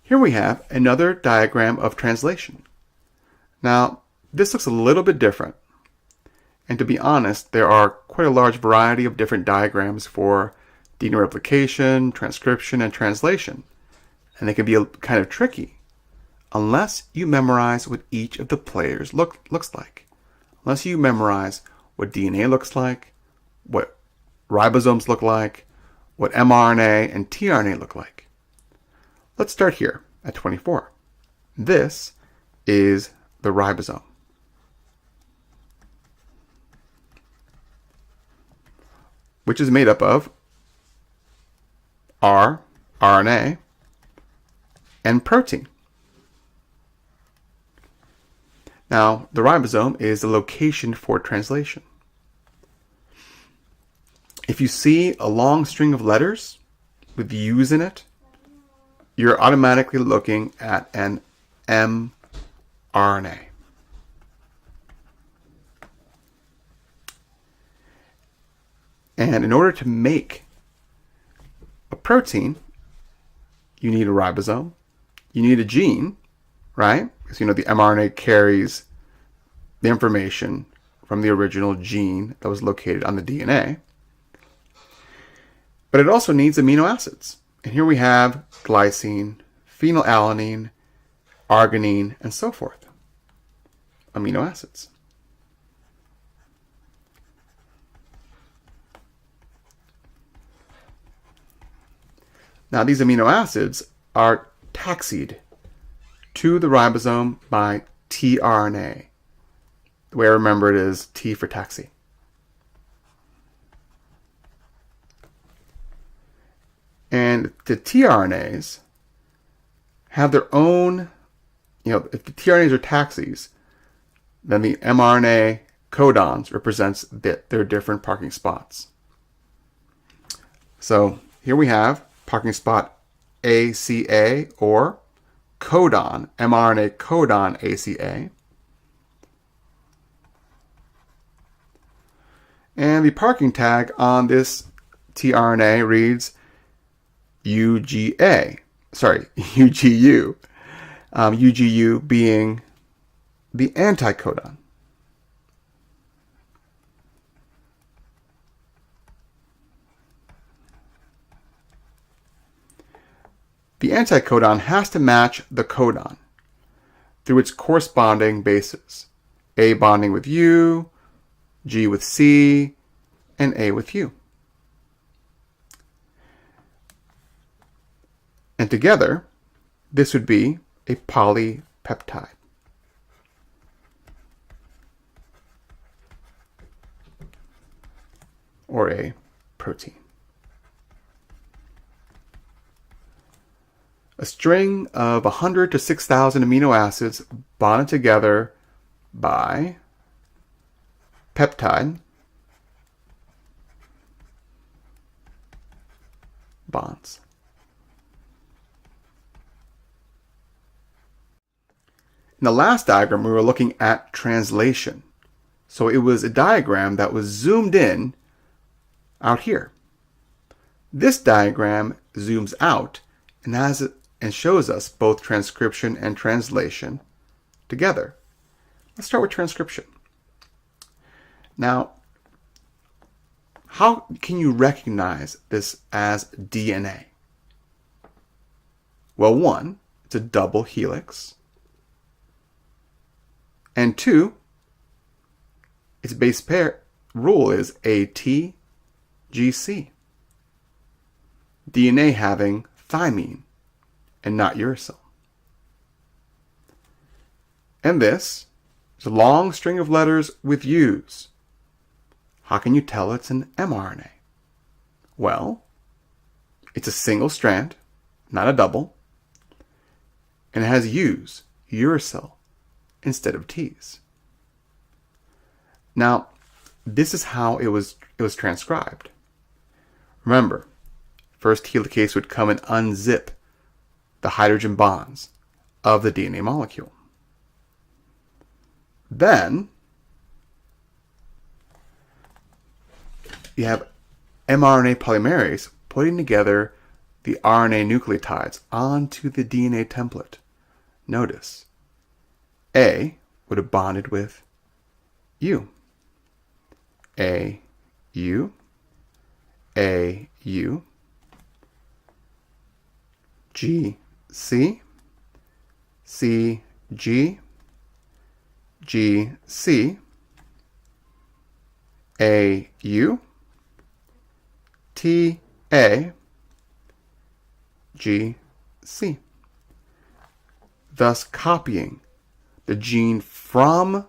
Here we have another diagram of translation. Now, this looks a little bit different. And to be honest, there are quite a large variety of different diagrams for DNA replication, transcription, and translation. And they can be kind of tricky unless you memorize what each of the players looks like. Unless you memorize what DNA looks like, what ribosomes look like, what mRNA and tRNA look like. Let's start here at 24. This is the ribosome. Which is made up of RNA, and protein. Now, the ribosome is the location for translation. If you see a long string of letters with U's in it, you're automatically looking at an mRNA. And in order to make a protein, you need a ribosome. You need a gene, right? Because the mRNA carries the information from the original gene that was located on the DNA. But it also needs amino acids. And here we have glycine, phenylalanine, arginine, and so forth. Amino acids. Now, these amino acids are taxied to the ribosome by tRNA. The way I remember it is T for taxi. And the tRNAs have their own, if the tRNAs are taxis, then the mRNA codons represents their different parking spots. So here we have parking spot ACA or codon, mRNA codon ACA. And the parking tag on this tRNA reads UGU. UGU being the anticodon. The anticodon has to match the codon through its corresponding bases. A bonding with U, G with C, and A with U. And together, this would be a polypeptide. Or a protein. A string of 100 to 6,000 amino acids bonded together by peptide bonds. In the last diagram, we were looking at translation. So it was a diagram that was zoomed in out here. This diagram zooms out and shows us both transcription and translation together. Let's start with transcription. Now, how can you recognize this as DNA? Well, one, it's a double helix. And two, its base pair rule is ATGC. DNA having thymine and not uracil. And this is a long string of letters with U's. How can you tell it's an mRNA? Well, it's a single strand, not a double, and it has U's, uracil, instead of T's. Now, this is how it was transcribed. Remember, first helicase would come and unzip the hydrogen bonds of the DNA molecule. Then you have mRNA polymerase putting together the RNA nucleotides onto the DNA template, notice A would have bonded with U. A, U, A, U, G, C, C, G, G, C, A, U, T, A, G, C. Thus copying the gene from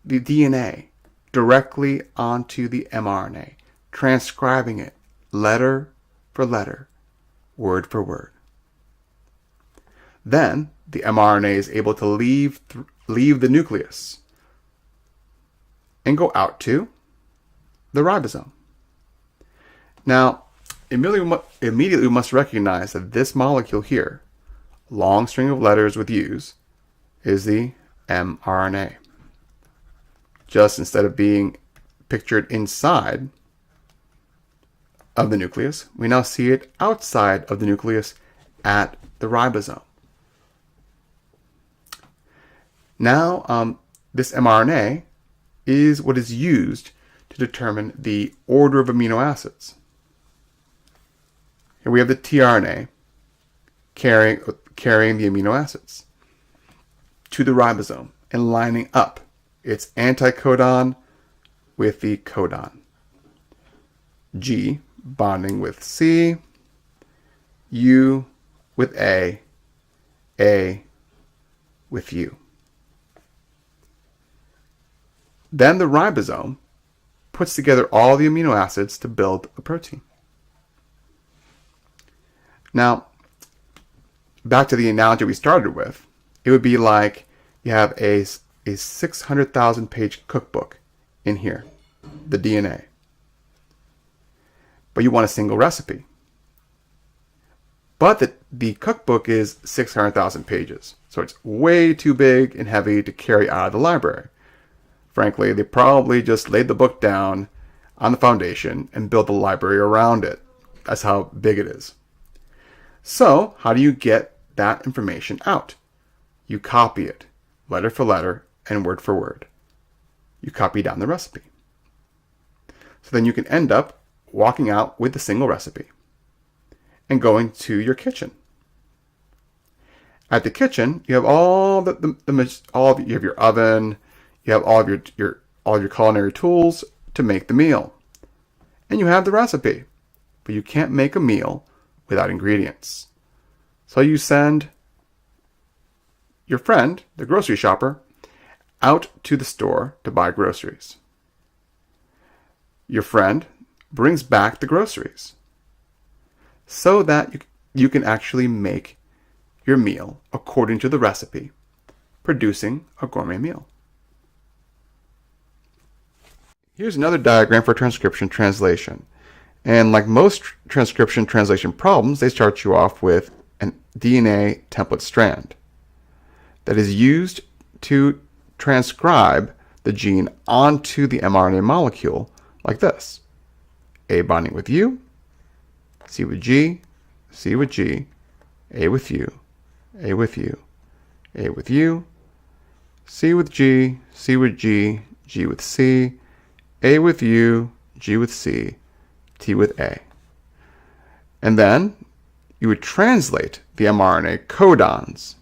the DNA directly onto the mRNA, transcribing it letter for letter, word for word. Then the mRNA is able to leave the nucleus and go out to the ribosome. Now, immediately we must recognize that this molecule here, long string of letters with U's, is the mRNA. Just instead of being pictured inside of the nucleus, we now see it outside of the nucleus at the ribosome. Now, this mRNA is what is used to determine the order of amino acids. Here we have the tRNA carrying the amino acids to the ribosome and lining up its anticodon with the codon. G bonding with C, U with A with U. Then the ribosome puts together all the amino acids to build a protein. Now, back to the analogy we started with, it would be like you have a 600,000 page cookbook in here, the DNA. But you want a single recipe. But the cookbook is 600,000 pages, so it's way too big and heavy to carry out of the library. Frankly, they probably just laid the book down on the foundation and built a library around it. That's how big it is. So, how do you get that information out? You copy it, letter for letter and word for word. You copy down the recipe. So then you can end up walking out with a single recipe and going to your kitchen. At the kitchen, you have all you have your oven, you have all of your culinary tools to make the meal. And you have the recipe, but you can't make a meal without ingredients. So you send your friend, the grocery shopper, out to the store to buy groceries. Your friend brings back the groceries so that you can actually make your meal according to the recipe, producing a gourmet meal. Here's another diagram for transcription translation. And like most transcription translation problems, they start you off with a DNA template strand that is used to transcribe the gene onto the mRNA molecule like this. A bonding with U, C with G, C with G, A with U, A with U, A with U, C with G, C with G, G with C, A with U, G with C, T with A. And then you would translate the mRNA codons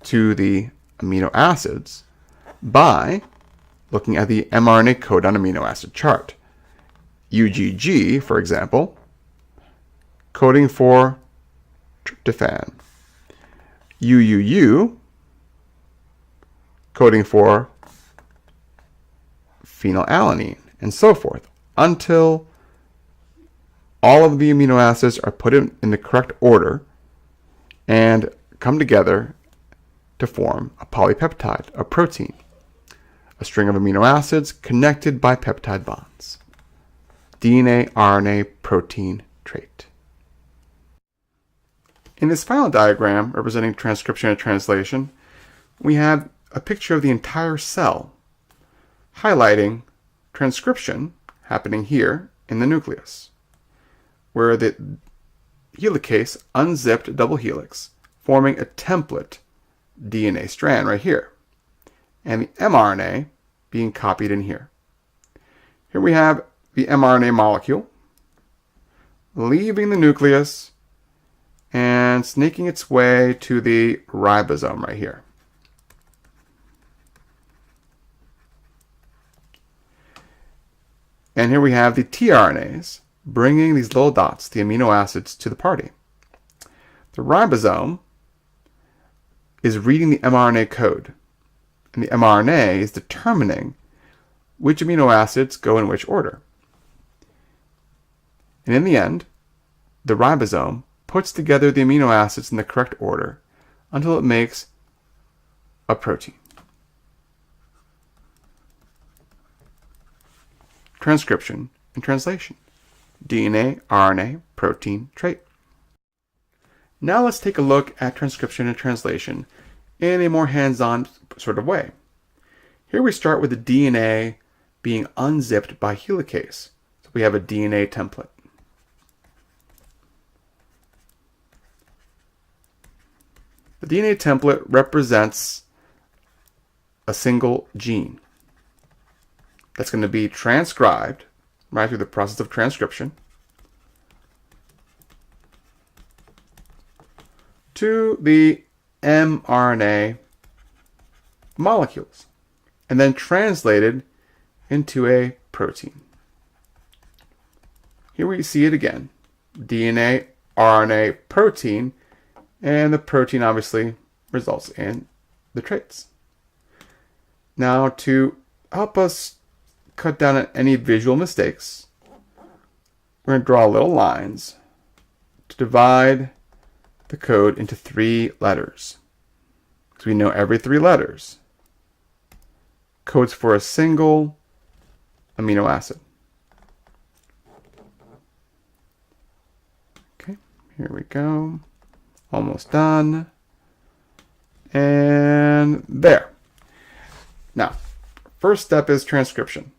to the amino acids by looking at the mRNA codon amino acid chart. UGG, for example, coding for tryptophan. UUU, coding for phenylalanine, and so forth, until all of the amino acids are put in the correct order and come together to form a polypeptide, a protein, a string of amino acids connected by peptide bonds. DNA, RNA, protein trait. In this final diagram representing transcription and translation, we have a picture of the entire cell, highlighting transcription happening here in the nucleus, where the helicase unzipped double helix, forming a template DNA strand right here, and the mRNA being copied in here. Here we have the mRNA molecule leaving the nucleus and snaking its way to the ribosome right here. And here we have the tRNAs bringing these little dots, the amino acids, to the party. The ribosome is reading the mRNA code, and the mRNA is determining which amino acids go in which order. And in the end, the ribosome puts together the amino acids in the correct order until it makes a protein. Transcription and translation. DNA, RNA, protein, trait. Now let's take a look at transcription and translation in a more hands-on sort of way. Here we start with the DNA being unzipped by helicase. So we have a DNA template. The DNA template represents a single gene that's going to be transcribed right through the process of transcription to the mRNA molecules and then translated into a protein. Here we see it again. DNA, RNA, protein, and the protein obviously results in the traits. Now, to help us cut down on any visual mistakes, we're going to draw little lines to divide the code into 3 letters. So we know every 3 letters codes for a single amino acid. Okay, here we go. Almost done. And there. Now, first step is transcription,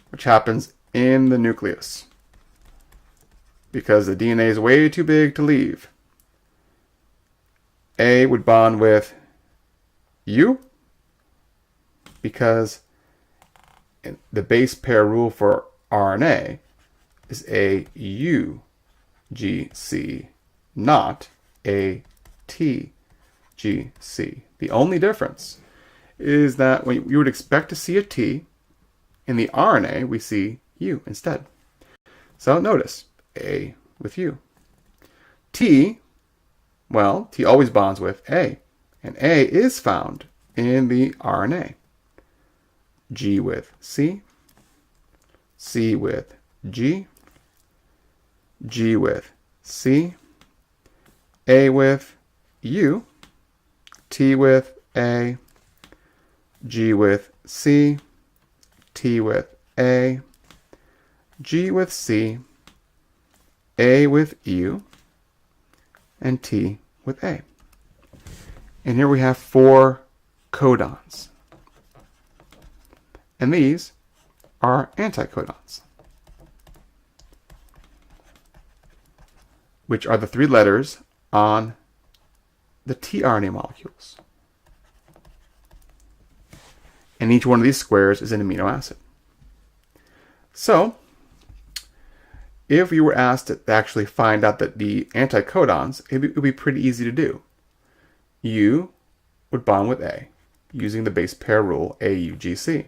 which happens in the nucleus because the DNA is way too big to leave. A would bond with U because the base pair rule for RNA is AUGC, not ATGC. The only difference is that when you would expect to see a T, in the RNA we see U instead. So notice A with U. T, well, T always bonds with A, and A is found in the RNA. G with C, C with G, G with C, A with U, T with A, G with C, T with A, G with C, A with U, and T with A. And here we have 4 codons. And these are anticodons, which are the 3 letters on the tRNA molecules. And each one of these squares is an amino acid. So, if you were asked to actually find out that the anticodons, it would be pretty easy to do. U would bond with A, using the base pair rule AUGC.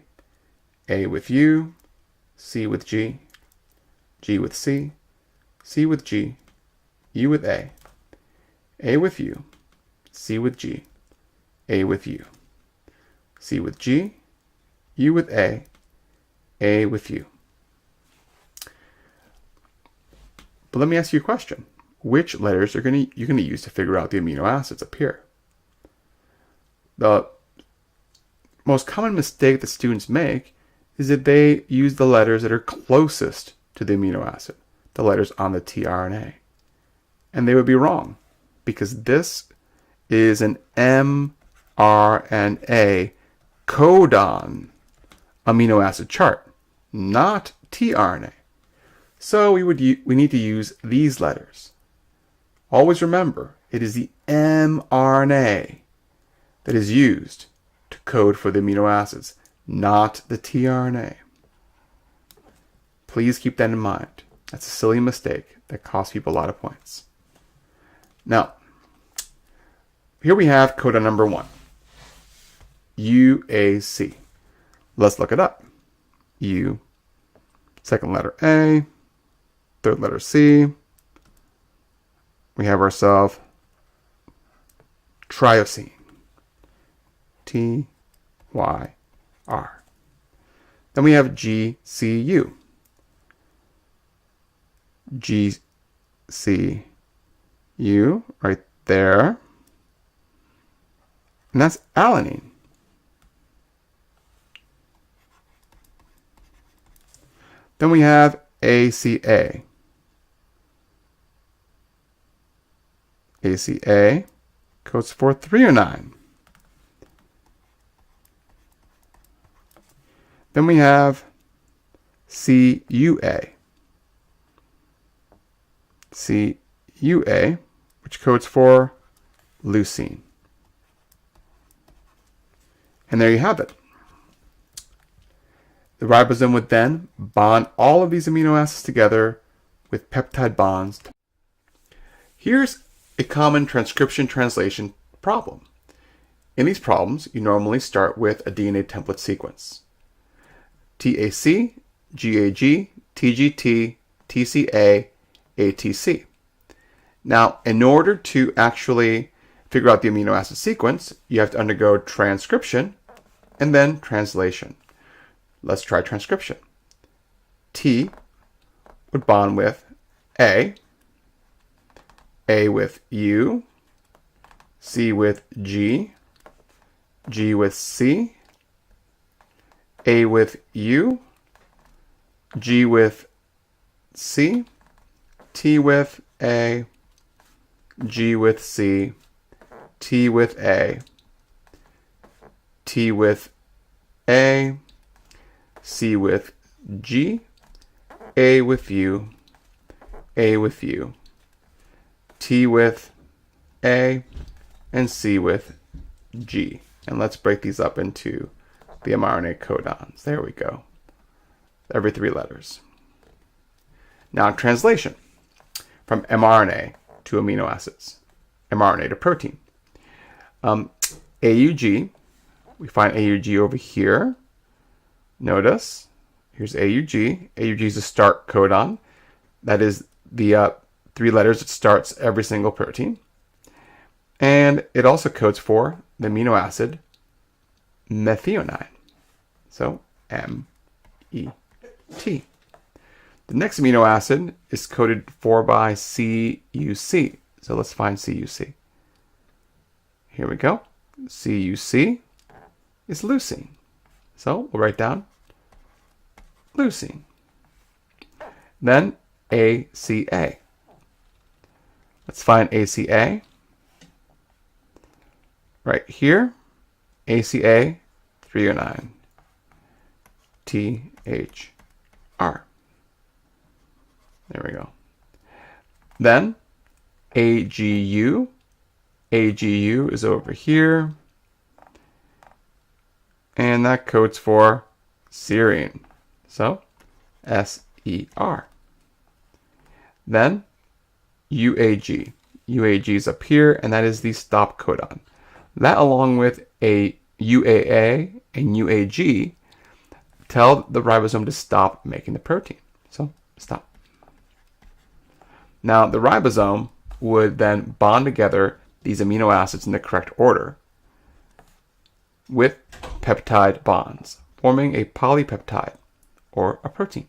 A with U, C with G, G with C, C with G, U with A with U, C with G, A with U, C with G, U with A with U. But let me ask you a question. Which letters you're going to use to figure out the amino acids up here? The most common mistake that students make is that they use the letters that are closest to the amino acid, the letters on the tRNA. And they would be wrong, because this is an mRNA codon amino acid chart, not tRNA. So we need to use these letters. Always remember, it is the mRNA that is used to code for the amino acids, not the tRNA. Please keep that in mind. That's a silly mistake that costs people a lot of points. Now, here we have codon number 1, UAC. Let's look it up. U, second letter A, third letter C. We have ourselves triosine. T, Y, R. Then we have GCU. GCU right there. And that's alanine. Then we have ACA. ACA codes for threonine. Then we have CUA. CUA, which codes for leucine. And there you have it. The ribosome would then bond all of these amino acids together with peptide bonds. Here's a common transcription translation problem. In these problems, you normally start with a DNA template sequence. TAC, GAG, TGT, TCA, ATC. Now, in order to actually figure out the amino acid sequence, you have to undergo transcription and then translation. Let's try transcription. T would bond with A with U, C with G, G with C, A with U, G with C, T with A, G with C, T with A, T with A, C with G, A with U, A with U, T with A, and C with G. And let's break these up into the mRNA codons. There we go. Every 3 letters. Now translation from mRNA to amino acids, mRNA to protein. AUG, we find AUG over here. Notice, here's AUG. AUG is a start codon. That is the 3 letters that starts every single protein. And it also codes for the amino acid methionine. So, M-E-T. The next amino acid is coded for by CUC. So let's find CUC. Here we go. CUC is leucine. So we'll write down leucine. Then ACA. Let's find ACA. Right here. ACA 309. THR. There we go. Then AGU. AGU is over here. And that codes for serine. So, SER. Then, UAG. UAG is up here, and that is the stop codon. That, along with a UAA and UAG, tell the ribosome to stop making the protein. So, stop. Now, the ribosome would then bond together these amino acids in the correct order with peptide bonds, forming a polypeptide or a protein.